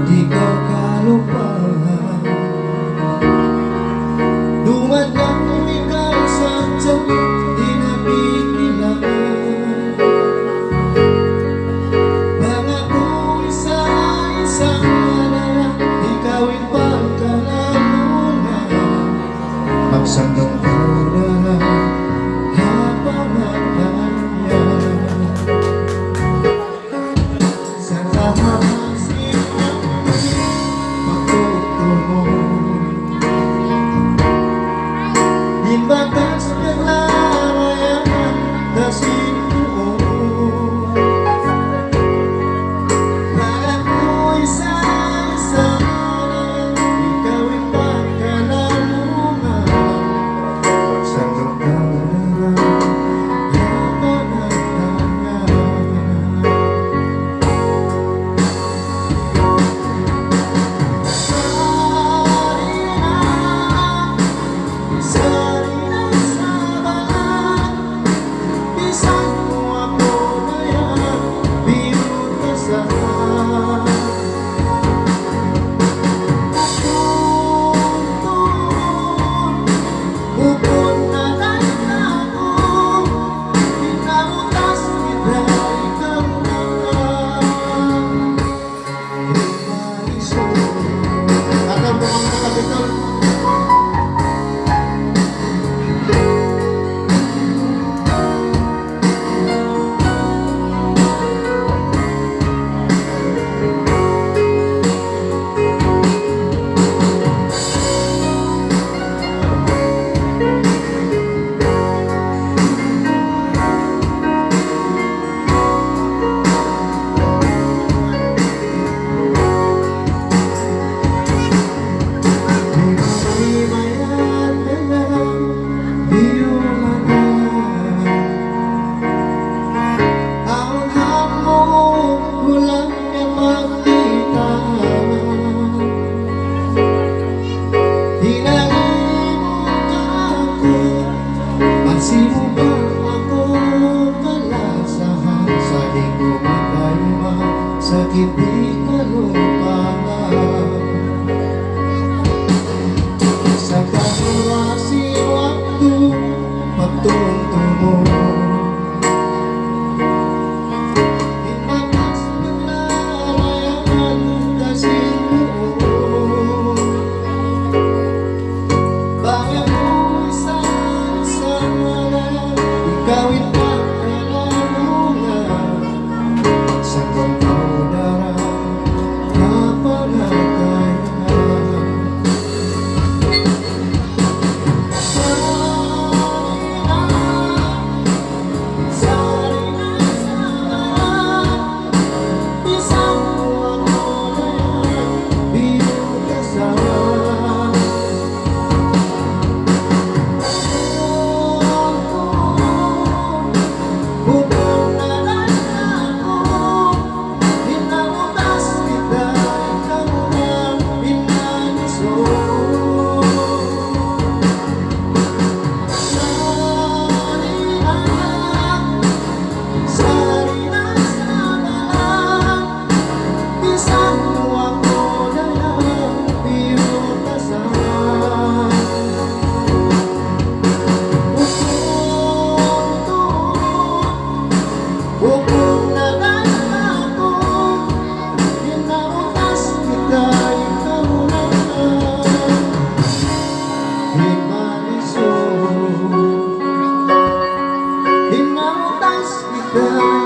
di kau kalupakan. Dumadang ikaw saja di napikilangan. Pangako isa-isang na ikaw'y pagkalamunan. Magsandong kaudara habang nagkaya sa lahat silang pagtutunod. Di batas naglarayan na sinuod. Pangako isa-isang na ikaw'y pagkalamunan. Magsandong kaudara habang nagkaya. Masih ba ako kalasahan sa di ko matayma, sakit di kalupakan. Sa kapwa si waktu pagtuntungo. Inakas naglarayan kasi noon. Bakit ikaw'y pagkalamunan. Magsandong kaudara habang nagkaya. Sari na isang mo ako na yan, biyong kasama. Inamutas kita.